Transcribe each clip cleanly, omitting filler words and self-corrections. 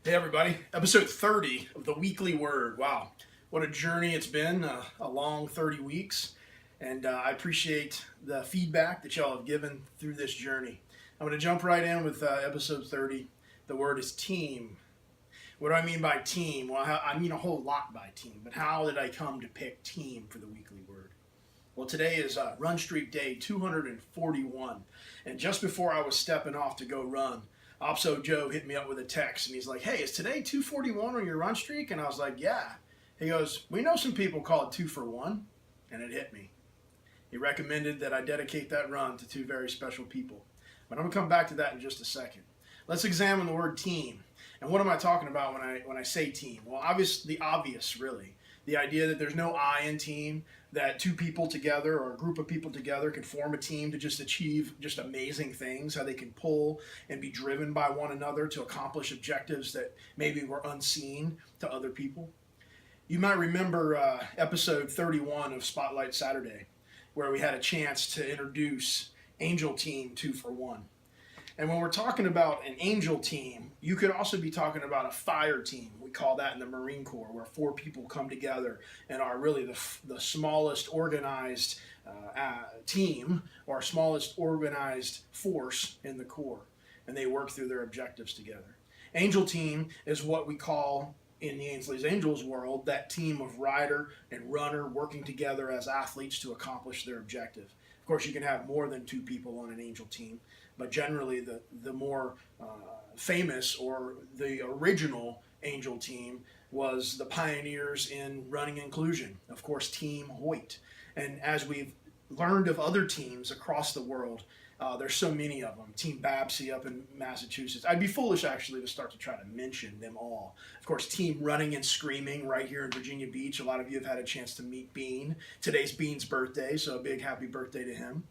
Hey everybody, episode 30 of the Weekly Word. Wow, what a journey it's been, a long 30 weeks, and I appreciate the feedback that y'all have given through this journey. I'm going to jump right in with episode 30. The word is team. What do I mean by team? Well, I mean a whole lot by team, but how did I come to pick team for the Weekly Word? Well, today is run streak day 241, and just before I was stepping off to go run, Opso Joe hit me up with a text, and he's like, hey, is today 241 on your run streak? And I was like, yeah. He goes, we know some people call it 2 for 1, and it hit me. He recommended that I dedicate that run to two very special people. But I'm going to come back to that in just a second. Let's examine the word team. And what am I talking about when I say team? Well, the obvious, really. The idea that there's no I in team, that two people together or a group of people together can form a team to just achieve just amazing things, how they can pull and be driven by one another to accomplish objectives that maybe were unseen to other people. You might remember episode 31 of Spotlight Saturday, where we had a chance to introduce Angel Team 2 for 1. And when we're talking about an angel team, you could also be talking about a fire team. We call that in the Marine Corps, where 4 people come together and are really the smallest organized team or smallest organized force in the Corps. And they work through their objectives together. Angel team is what we call, in the Ainsley's Angels world, that team of rider and runner working together as athletes to accomplish their objective. Of course, you can have more than 2 people on an angel team, but generally the more famous or the original angel team was the pioneers in running inclusion, of course, Team Hoyt. And as we've learned of other teams across the world, there's so many of them. Team Babsy up in Massachusetts. I'd be foolish, actually, to start to try to mention them all. Of course, Team Running and Screaming right here in Virginia Beach. A lot of you have had a chance to meet Bean. Today's Bean's birthday, so a big happy birthday to him.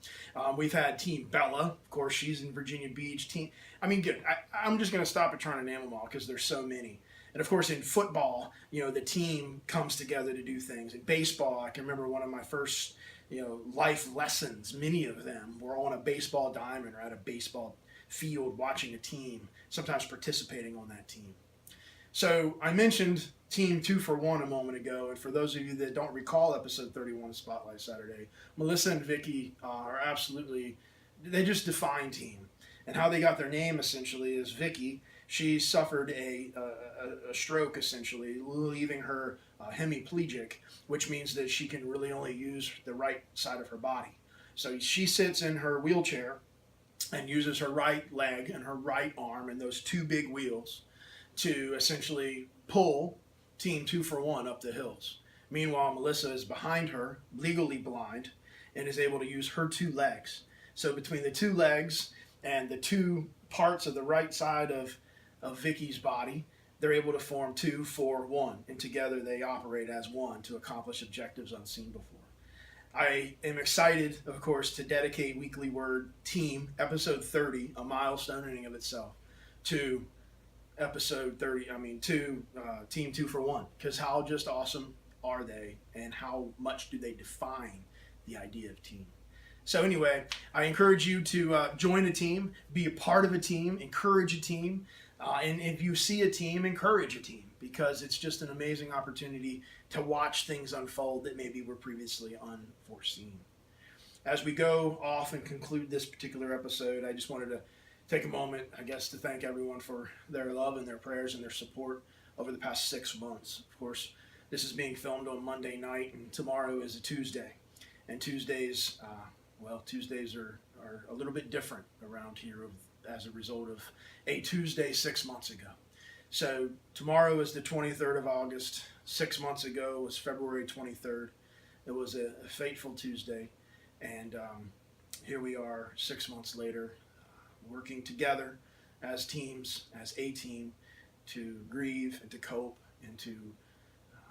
We've had Team Bella. Of course, she's in Virginia Beach. Good. I'm just going to stop at trying to name them all because there's so many. And of course, in football, the team comes together to do things. In baseball, I can remember one of my first life lessons, many of them were on a baseball diamond or at a baseball field watching a team, sometimes participating on that team. So I mentioned Team 2 for 1 a moment ago, and for those of you that don't recall episode 31 of Spotlight Saturday, Melissa and Vicky are absolutely, they just define team. And how they got their name essentially is Vicky. She suffered a stroke essentially, leaving her hemiplegic, which means that she can really only use the right side of her body. So she sits in her wheelchair and uses her right leg and her right arm and those 2 big wheels to essentially pull Team 2 for 1 up the hills. Meanwhile, Melissa is behind her, legally blind, and is able to use her 2 legs. So between the 2 legs and the 2 parts of the right side of Vicky's body, they're able to form 2 for 1, and together they operate as one to accomplish objectives unseen before. I am excited, of course, to dedicate Weekly Word Team episode 30, a milestone in and of itself, to episode 30. To Team 2 for 1, because how just awesome are they, and how much do they define the idea of team? So anyway, I encourage you to join a team, be a part of a team, encourage a team. And if you see a team, encourage a team, because it's just an amazing opportunity to watch things unfold that maybe were previously unforeseen. As we go off and conclude this particular episode, I just wanted to take a moment, I guess, to thank everyone for their love and their prayers and their support over the past 6 months. Of course, this is being filmed on Monday night, and tomorrow is a Tuesday. And Tuesdays are a little bit different around here as a result of a Tuesday 6 months ago. So tomorrow is the 23rd of August. 6 months ago was February 23rd. It was a fateful Tuesday. And here we are 6 months later, working together as teams, as a team, to grieve and to cope and to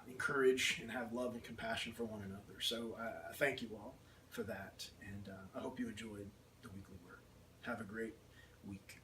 encourage and have love and compassion for one another. So I thank you all for that. And I hope you enjoyed the Weekly Word. Have a great week.